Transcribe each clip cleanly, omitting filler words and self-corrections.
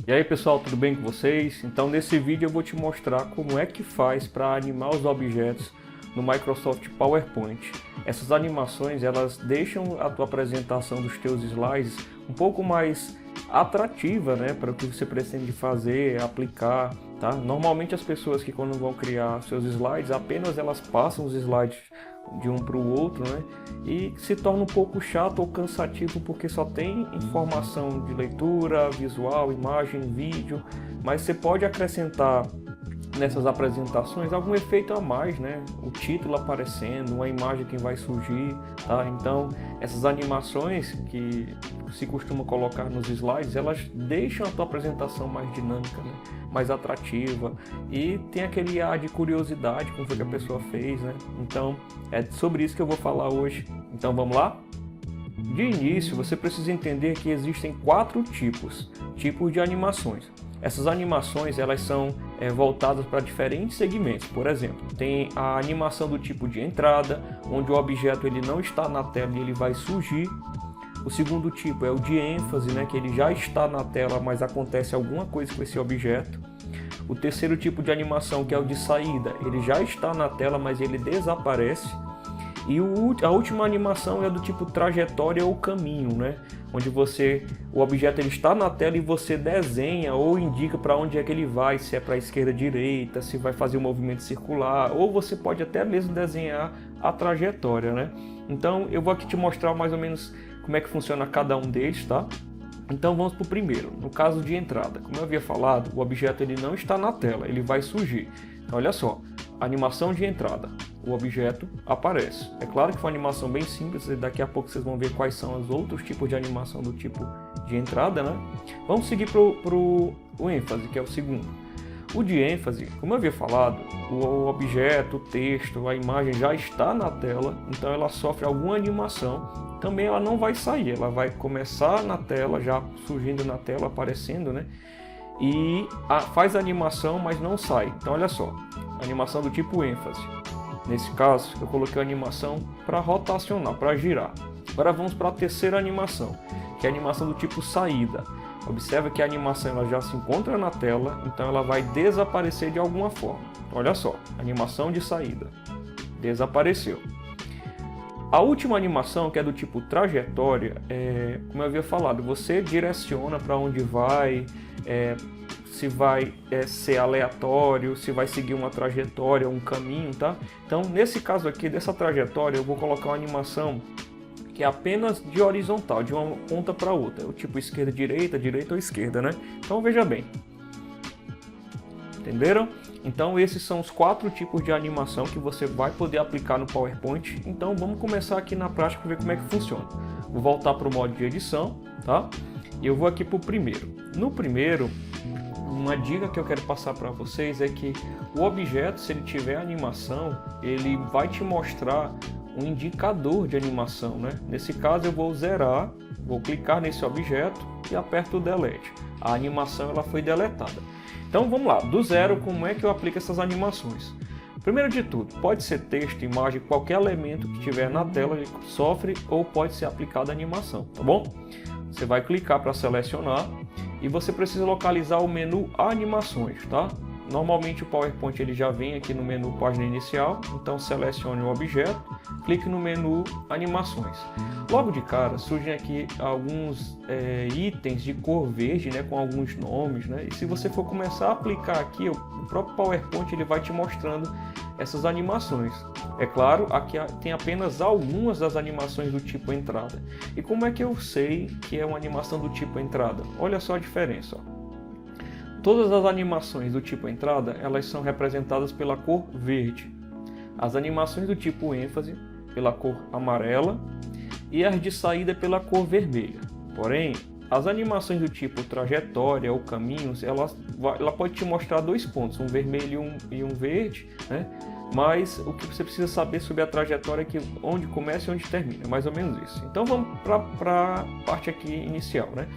E aí pessoal, tudo bem com vocês? Então nesse vídeo eu vou te mostrar como é que faz para animar os objetos no Microsoft PowerPoint. Essas animações elas deixam a tua apresentação dos teus slides um pouco mais atrativa, né, para o que você pretende fazer, aplicar, tá? Normalmente as pessoas que quando vão criar seus slides, apenas elas passam os slides de um para o outro, né? E se torna um pouco chato ou cansativo porque só tem informação de leitura, visual, imagem, vídeo, mas você pode acrescentar nessas apresentações algum efeito a mais, né? O título aparecendo, uma imagem que vai surgir, tá? Então essas animações que se costuma colocar nos slides, elas deixam a tua apresentação mais dinâmica, né? Mais atrativa e tem aquele ar de curiosidade com o que a pessoa fez, né? Então é sobre isso que eu vou falar hoje. Então vamos lá? De início, você precisa entender que existem quatro tipos de animações. Essas animações elas são voltadas para diferentes segmentos. Por exemplo, tem a animação do tipo de entrada, onde o objeto ele não está na tela e ele vai surgir. O segundo tipo é o de ênfase, né, que ele já está na tela, mas acontece alguma coisa com esse objeto. O terceiro tipo de animação, que é o de saída, ele já está na tela, mas ele desaparece. E a última animação é do tipo trajetória ou caminho, né? Onde o objeto ele está na tela e você desenha ou indica para onde é que ele vai, se é para a esquerda, direita, se vai fazer um movimento circular, ou você pode até mesmo desenhar a trajetória, né? Então eu vou aqui te mostrar mais ou menos como é que funciona cada um deles, tá? Então vamos para o primeiro, no caso de entrada. Como eu havia falado, o objeto ele não está na tela, ele vai surgir. Então olha só, animação de entrada, o objeto aparece. É claro que foi uma animação bem simples, e daqui a pouco vocês vão ver quais são os outros tipos de animação do tipo de entrada, né? Vamos seguir para o ênfase, que é o segundo. O de ênfase, como eu havia falado, o objeto, o texto, a imagem já está na tela, então ela sofre alguma animação. Também ela não vai sair, ela vai começar na tela, já surgindo na tela, aparecendo, né? E faz a animação, mas não sai. Então olha só, animação do tipo ênfase. Nesse caso, eu coloquei a animação para rotacionar, para girar. Agora vamos para a terceira animação, que é a animação do tipo saída. Observa que a animação ela já se encontra na tela, então ela vai desaparecer de alguma forma. Então, olha só, animação de saída. Desapareceu. A última animação, que é do tipo trajetória, como eu havia falado, você direciona para onde vai, se vai ser aleatório, se vai seguir uma trajetória, um caminho, tá? Então, nesse caso aqui, dessa trajetória, eu vou colocar uma animação que é apenas de horizontal, de uma ponta para outra, o tipo esquerda, direita ou esquerda, né? Então, veja bem. Entenderam? Então esses são os quatro tipos de animação que você vai poder aplicar no PowerPoint. Então vamos começar aqui na prática ver como é que funciona. Vou voltar para o modo de edição, tá? E eu vou aqui para o primeiro. No primeiro, uma dica que eu quero passar para vocês é que o objeto, se ele tiver animação, ele vai te mostrar um indicador de animação, né? Nesse caso eu vou zerar, vou clicar nesse objeto e aperto o delete. A animação ela foi deletada. Então vamos lá, do zero, como é que eu aplico essas animações? Primeiro de tudo, pode ser texto, imagem, qualquer elemento que tiver na tela ele sofre ou pode ser aplicada a animação, tá bom? Você vai clicar para selecionar e você precisa localizar o menu animações, tá? Normalmente o PowerPoint ele já vem aqui no menu página inicial, então selecione o objeto, clique no menu animações. Logo de cara surgem aqui alguns itens de cor verde, né, com alguns nomes, né? E se você for começar a aplicar aqui, o próprio PowerPoint ele vai te mostrando essas animações. É claro, aqui tem apenas algumas das animações do tipo entrada. E como é que eu sei que é uma animação do tipo entrada? Olha só a diferença, ó. Todas as animações do tipo entrada, elas são representadas pela cor verde. As animações do tipo ênfase, pela cor amarela, e as de saída pela cor vermelha. Porém, as animações do tipo trajetória ou caminhos, ela pode te mostrar dois pontos, um vermelho e um verde, né? Mas o que você precisa saber sobre a trajetória é que onde começa e onde termina, mais ou menos isso. Então vamos para a parte aqui inicial, né?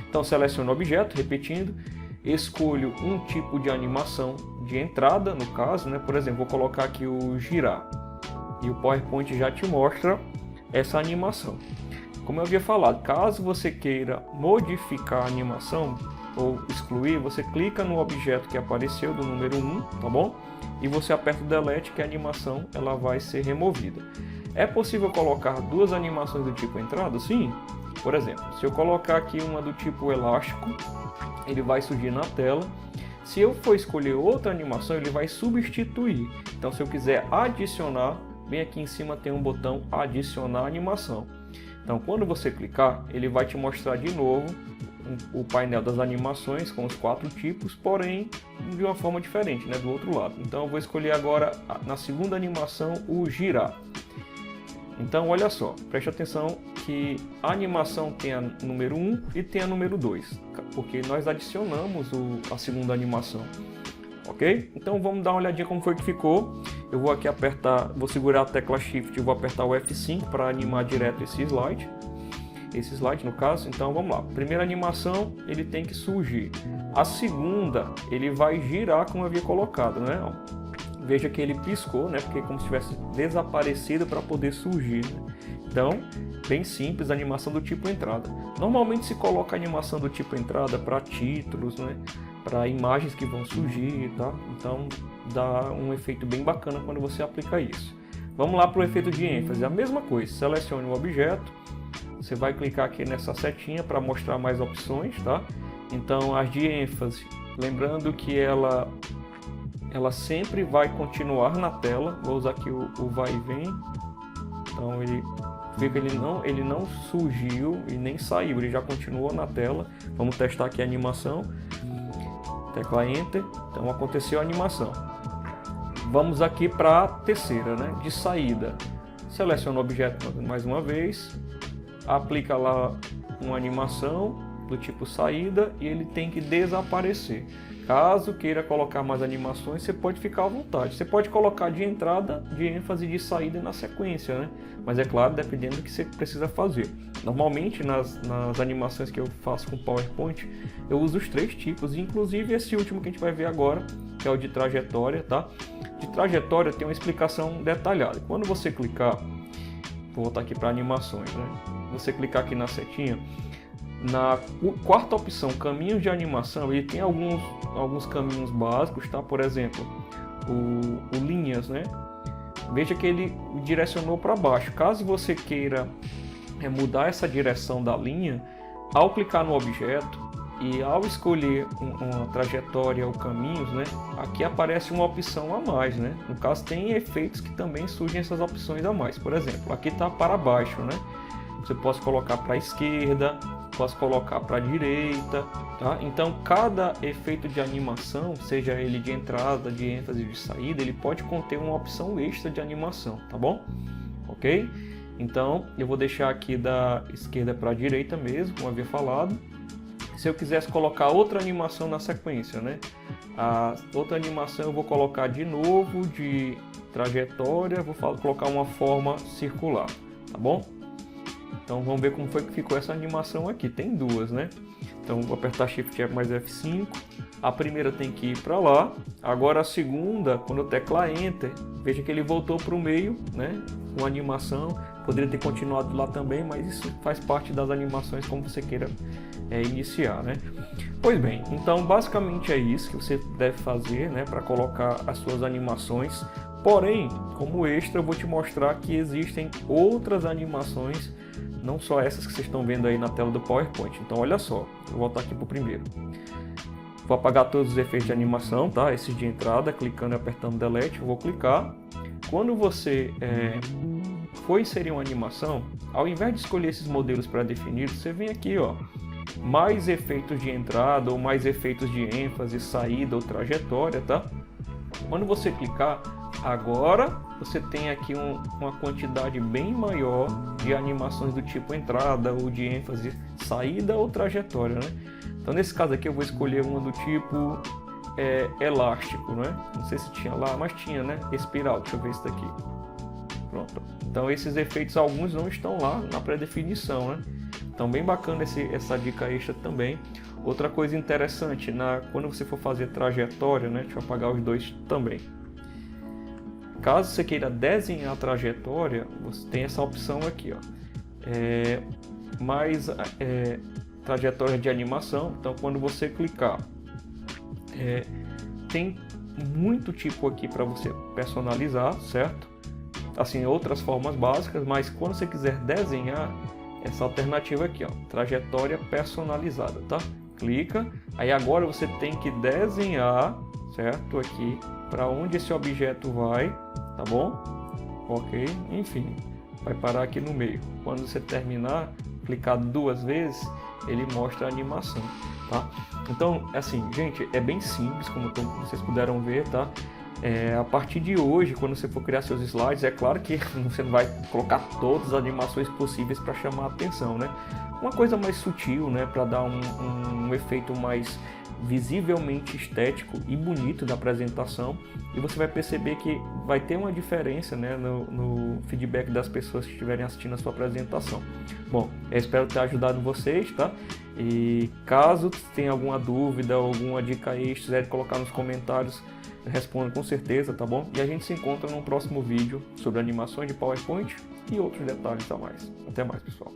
Então seleciono o objeto, repetindo, escolho um tipo de animação de entrada, no caso, né? Por exemplo, vou colocar aqui o girar e o PowerPoint já te mostra essa animação. Como eu havia falado, caso você queira modificar a animação, ou excluir, você clica no objeto que apareceu do número 1, tá bom? E você aperta o delete, que a animação ela vai ser removida. É possível colocar duas animações do tipo entrada? Sim. Por exemplo, se eu colocar aqui uma do tipo elástico, ele vai surgir na tela. Se eu for escolher outra animação, ele vai substituir. Então, se eu quiser adicionar, bem aqui em cima tem um botão adicionar animação. Então, quando você clicar, ele vai te mostrar de novo o painel das animações com os 4 tipos, porém de uma forma diferente, né, do outro lado. Então, eu vou escolher agora na segunda animação o girar. Então, olha só, preste atenção que a animação tem a número 1 e tem a número 2, porque nós adicionamos a segunda animação, ok? Então, vamos dar uma olhadinha como foi que ficou. Eu vou aqui apertar, vou segurar a tecla Shift e vou apertar o F5 para animar direto esse slide no caso. Então, vamos lá. Primeira animação, ele tem que surgir. A segunda, ele vai girar como eu havia colocado, né? Veja que ele piscou, né? Porque é como se tivesse desaparecido para poder surgir, né? Então, bem simples, animação do tipo entrada. Normalmente se coloca a animação do tipo entrada para títulos, né? Para imagens que vão surgir, tá? Então, dá um efeito bem bacana quando você aplica isso. Vamos lá para o efeito de ênfase. A mesma coisa, selecione o objeto. Você vai clicar aqui nessa setinha para mostrar mais opções, tá? Então, as de ênfase, lembrando que ela sempre vai continuar na tela. Vou usar aqui o vai e vem. Então ele vê que ele não surgiu e nem saiu, ele já continuou na tela. Vamos testar aqui a animação. Tecla Enter. Então aconteceu a animação. Vamos aqui para a terceira, né? De saída. Seleciona o objeto mais uma vez. Aplica lá uma animação do tipo saída e ele tem que desaparecer. Caso queira colocar mais animações, você pode ficar à vontade. Você pode colocar de entrada, de ênfase e de saída na sequência, né? Mas é claro, dependendo do que você precisa fazer. Normalmente, nas animações que eu faço com PowerPoint, eu uso os 3 tipos, inclusive esse último que a gente vai ver agora, que é o de trajetória, tá? De trajetória tem uma explicação detalhada. Quando você clicar, vou voltar aqui para animações, né? Você clicar aqui na setinha, na quarta opção, caminhos de animação, ele tem alguns caminhos básicos, tá? Por exemplo, o linhas, né? Veja que ele direcionou para baixo. Caso você queira mudar essa direção da linha, ao clicar no objeto e ao escolher uma trajetória ou caminhos, né? Aqui aparece uma opção a mais, né? No caso, tem efeitos que também surgem essas opções a mais. Por exemplo, aqui está para baixo, né? Você pode colocar para a esquerda, posso colocar para a direita, tá? Então cada efeito de animação, seja ele de entrada, de ênfase, de saída, ele pode conter uma opção extra de animação, tá bom? Ok? Então eu vou deixar aqui da esquerda para a direita mesmo, como havia falado. Se eu quisesse colocar outra animação na sequência, né? A outra animação eu vou colocar de novo de trajetória, vou colocar uma forma circular, tá bom? Então vamos ver como foi que ficou essa animação aqui. Tem duas, né? Então vou apertar Shift mais F5. A primeira tem que ir para lá. Agora a segunda, quando eu teclar Enter, veja que ele voltou para o meio, né? Com a animação. Poderia ter continuado lá também, mas isso faz parte das animações como você queira iniciar, né? Pois bem, então basicamente é isso que você deve fazer, né? Para colocar as suas animações. Porém, como extra, eu vou te mostrar que existem outras animações, não só essas que vocês estão vendo aí na tela do PowerPoint. Então, olha só, vou voltar aqui para o primeiro. Vou apagar todos os efeitos de animação, tá? Esses de entrada, clicando e apertando Delete, eu vou clicar. Quando você for inserir uma animação, ao invés de escolher esses modelos pré-definidos, você vem aqui, ó, mais efeitos de entrada ou mais efeitos de ênfase, saída ou trajetória, tá? Quando você clicar, agora você tem aqui uma quantidade bem maior de animações do tipo entrada ou de ênfase, saída ou trajetória, né? Então nesse caso aqui eu vou escolher uma do tipo elástico, né? Não sei se tinha lá, mas tinha, né? Espiral, deixa eu ver isso daqui. Pronto. Então esses efeitos, alguns não estão lá na pré-definição, né? Então bem bacana essa dica extra também. Outra coisa interessante, quando você for fazer trajetória, né? Deixa eu apagar os dois também. Caso você queira desenhar a trajetória, você tem essa opção aqui, ó. trajetória de animação. Então quando você clicar, tem muito tipo aqui para você personalizar, certo? Assim, outras formas básicas, mas quando você quiser desenhar, essa alternativa aqui, ó, trajetória personalizada, tá? Clica, aí agora você tem que desenhar, certo? Aqui, para onde esse objeto vai, tá bom? Ok, enfim, vai parar aqui no meio. Quando você terminar, clicar 2 vezes, ele mostra a animação, tá? Então, assim, gente, é bem simples, como vocês puderam ver, tá? A partir de hoje, quando você for criar seus slides, é claro que você não vai colocar todas as animações possíveis para chamar a atenção, né? Uma coisa mais sutil, né? Para dar um efeito mais visivelmente estético e bonito da apresentação, e você vai perceber que vai ter uma diferença, né, no feedback das pessoas que estiverem assistindo a sua apresentação. Bom, eu espero ter ajudado vocês, tá? E caso tenha alguma dúvida, alguma dica extra, quiser colocar nos comentários, eu respondo com certeza, tá bom? E a gente se encontra no próximo vídeo sobre animações de PowerPoint e outros detalhes a mais. Até mais, pessoal!